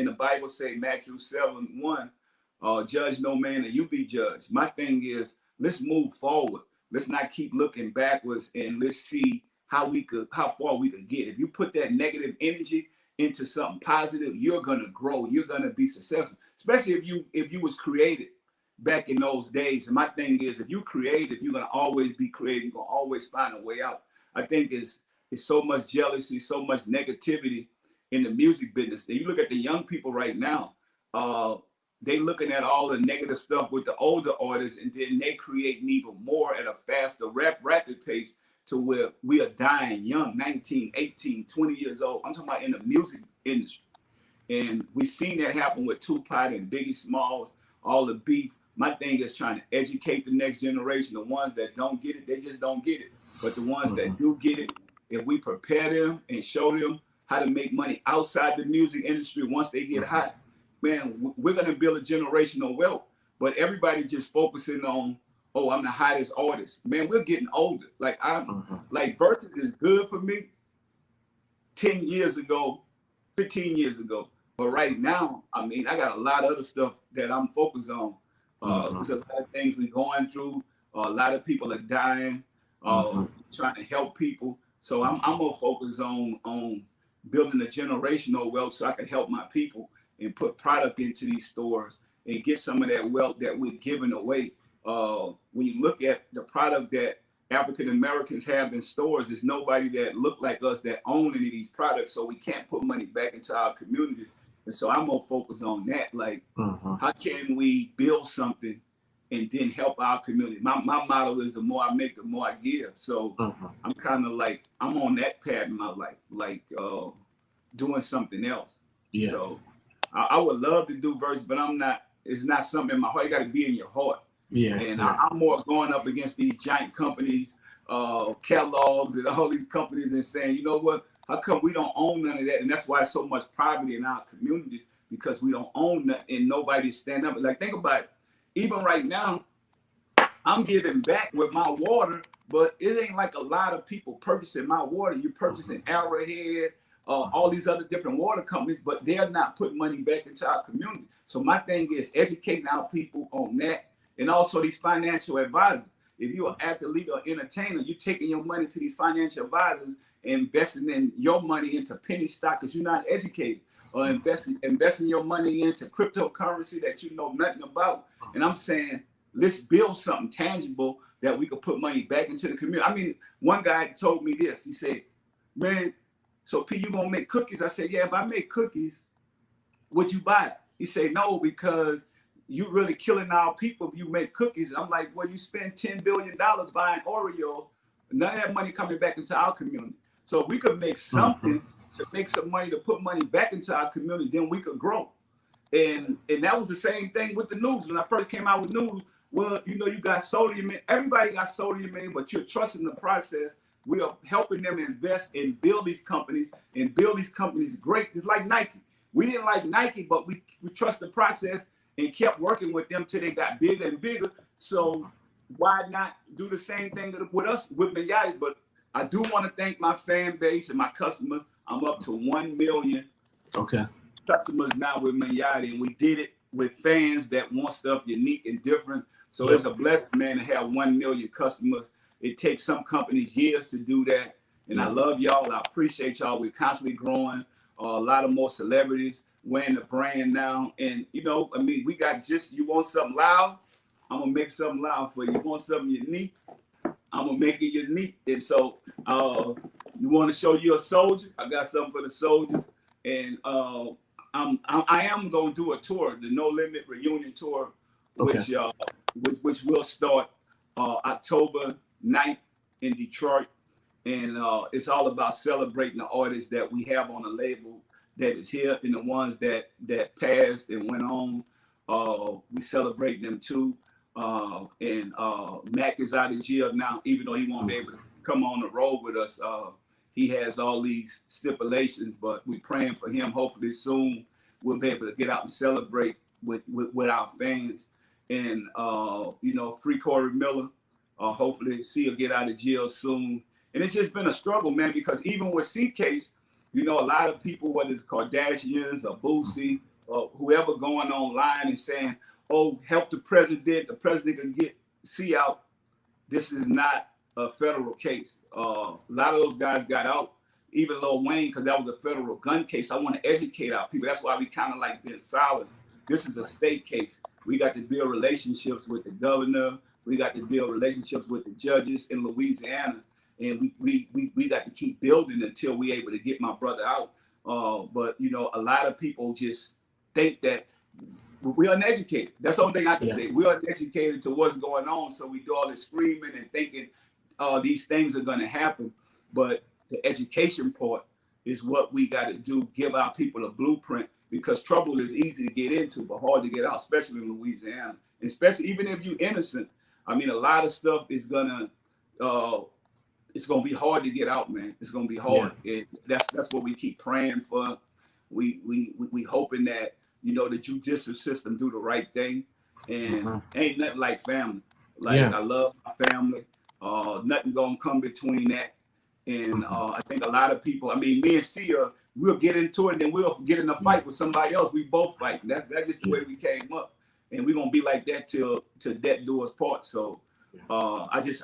the Bible say, Matthew 7:1, judge no man and you be judged. My thing is, let's move forward. Let's not keep looking backwards, and let's see how far we could get. If you put that negative energy into something positive, you're gonna grow. You're gonna be successful. Especially if you was created back in those days. And my thing is, if you're creative, you're gonna always be creative. You're gonna always find a way out. I think it's so much jealousy, so much negativity in the music business. And you look at the young people right now, they looking at all the negative stuff with the older artists, and then they creating even more at a faster, rapid pace, to where we are dying young, 19, 18, 20 years old. I'm talking about in the music industry. And we've seen that happen with Tupac and Biggie Smalls, all the beef. My thing is trying to educate the next generation. The ones that don't get it, they just don't get it. But the ones that do get it, if we prepare them and show them how to make money outside the music industry once they get hot, man, we're going to build a generational wealth. But everybody just focusing on, oh, I'm the hottest artist. Man, we're getting older. Like, like Verzuz is good for me 10 years ago, 15 years ago. But right now, I mean, I got a lot of other stuff that I'm focused on. There's a lot of things we're going through. A lot of people are dying, trying to help people. So I'm more focused on building a generational wealth so I can help my people and put product into these stores and get some of that wealth that we're giving away. When you look at the product that African Americans have in stores, there's nobody that look like us that own any of these products, so we can't put money back into our community. And so I'm more focused on that. Like, how can we build something and then help our community? My motto is the more I make, the more I give. So I'm kind of like, I'm on that path in my life, like doing something else. Yeah. So I would love to do Verzuz, but it's not something in my heart. You got to be in your heart. Yeah. And I'm more going up against these giant companies, catalogs and all these companies, and saying, you know what? How come we don't own none of that? And that's why so much poverty in our communities, because we don't own that and nobody stand up. Like, think about it. Even right now, I'm giving back with my water, but it ain't like a lot of people purchasing my water. You're purchasing Arrowhead, all these other different water companies, but they're not putting money back into our community. So my thing is educating our people on that, and also these financial advisors. If you're an athlete or entertainer, you're taking your money to these financial advisors, investing in your money into penny stock because you're not educated, or investing your money into cryptocurrency that you know nothing about. And I'm saying, let's build something tangible that we could put money back into the community. I mean, one guy told me this. He said, man, so P, you gonna make cookies? I said, yeah, if I make cookies, would you buy it? He said, no, because you really killing our people if you make cookies. I'm like, well, you spend $10 billion buying Oreos, none of that money coming back into our community. So if we could make something to make some money, to put money back into our community, then we could grow. And that was the same thing with the news. When I first came out with news, well, you know, you got sodium in, everybody got sodium in, but you're trusting the process. We are helping them invest and build these companies great. It's like Nike. We didn't like Nike, but we trust the process and kept working with them till they got bigger and bigger. So why not do the same thing with us, with Manyatis? But I do want to thank my fan base and my customers. I'm up to 1 million customers now with Manyati, and we did it with fans that want stuff unique and different. So it's a blessing, man, to have 1 million customers. It takes some companies years to do that. And I love y'all. I appreciate y'all. We're constantly growing. A lot of more celebrities wearing the brand now. And, you know, I mean, we got just, you want something loud? I'm going to make something loud for you. You want something unique? I'm going to make it unique. And so you want to show you a soldier? I got something for the soldiers. And I am going to do a tour, the No Limit Reunion Tour, which will start October 9th in Detroit. And it's all about celebrating the artists that we have on the label that is here, and the ones that passed and went on. We celebrate them too. And Mac is out of jail now, even though he won't be able to come on the road with us. He has all these stipulations, but we're praying for him. Hopefully soon we'll be able to get out and celebrate with our fans. And, you know, free Corey Miller. Hopefully see he'll get out of jail soon. And it's just been a struggle, man, because even with C-Case, You know, a lot of people, whether it's Kardashians or Boosie or whoever going online and saying, "Oh, help the president can get see out." This is not a federal case. A lot of those guys got out, even Lil Wayne, because that was a federal gun case. I want to educate our people. That's why we kind of like being silent. This is a state case. We got to build relationships with the governor. We got to build relationships with the judges in Louisiana. And we got to keep building until we able to get my brother out. But, you know, a lot of people just think that we're uneducated. That's the only thing I can say. We're uneducated to what's going on. So we do all this screaming and thinking these things are going to happen. But the education part is what we got to do, give our people a blueprint, because trouble is easy to get into, but hard to get out, especially in Louisiana. Especially even if you're innocent. I mean, a lot of stuff is it's gonna be hard to get out, man. It's gonna be hard. Yeah. That's what we keep praying for. We hoping that, you know, the judicial system do the right thing, and ain't nothing like family. Like I love my family. Nothing gonna come between that. And I think a lot of people, I mean, me and Sia, we'll get into it, and then we'll get in a fight with somebody else. We both fight. That's just the way we came up, and we're gonna be like that till death do us part. So I just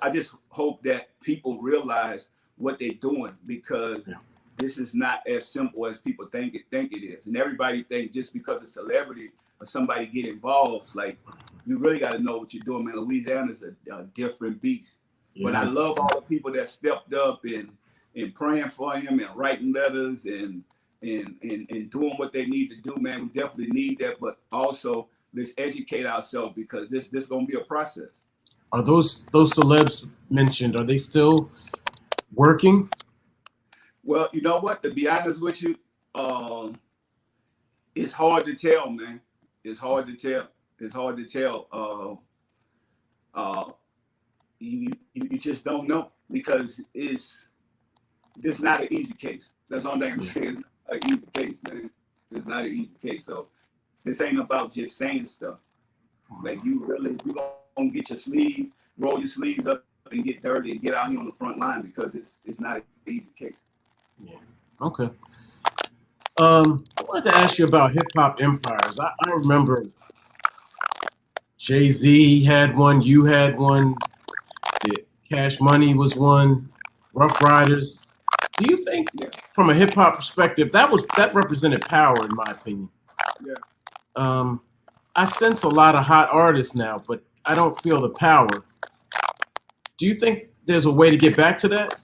hope that people realize what they're doing, because this is not as simple as people think it is. And everybody think just because a celebrity or somebody get involved, like, you really got to know what you're doing, man. Louisiana's a different beast. But I love all the people that stepped up and praying for him and writing letters and doing what they need to do, man. We definitely need that, but also let's educate ourselves, because this gonna be a process. Are those celebs mentioned, are they still working? Well, you know what? To be honest with you, it's hard to tell, man. It's hard to tell. It's hard to tell. You just don't know, because this not an easy case. That's all I'm saying. It's not an easy case, man. It's not an easy case. So this ain't about just saying stuff. Like, you gonna get your sleeve, roll your sleeves up and get dirty and get out here on the front line, because it's not an easy case. Yeah. Okay. I wanted to ask you about hip hop empires. I remember Jay-Z had one, you had one, Cash Money was one, Rough Riders. Do you think, from a hip hop perspective, that represented power, in my opinion? Yeah. I sense a lot of hot artists now, but I don't feel the power. Do you think there's a way to get back to that?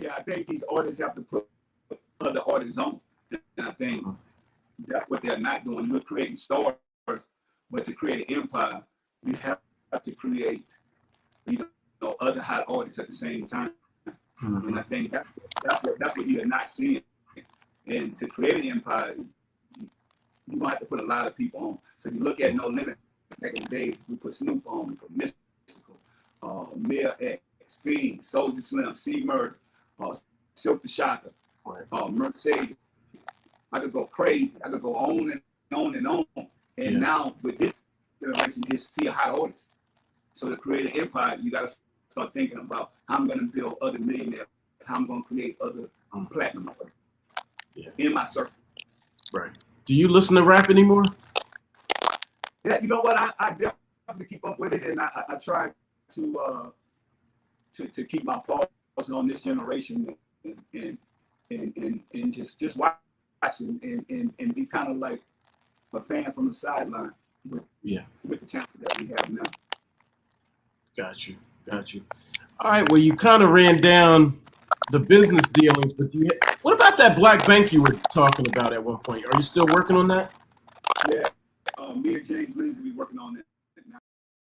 Yeah, I think these artists have to put other artists on. And I think that's what they're not doing. We're creating stars, but to create an empire, you have to create, you know, other hot artists at the same time. And I think that's what you're not seeing. And to create an empire, you're gonna have to put a lot of people on. So you look at No Limit back in the days, we put Snoop on, we put Mystical, Mia X, Fiend, Soulja Slim, C Murder, Silk the Shocker, Mercedes. I could go crazy. I could go on and on and on. And now with this generation, you just see a hot artist. So to create an empire, you got to start thinking about how I'm going to build other millionaires, how I'm going to create other platinum artists in my circle. Right. Do you listen to rap anymore? Yeah, you know what? I definitely keep up with it, and I try to keep my pulse on this generation and just watch and be kind of like a fan from the sideline with the talent that we have now. Got you. All right. Well, you kind of ran down the business dealings, but what about that black bank you were talking about at one point? Are you still working on that? Yeah, me and James Lindsay be working on it.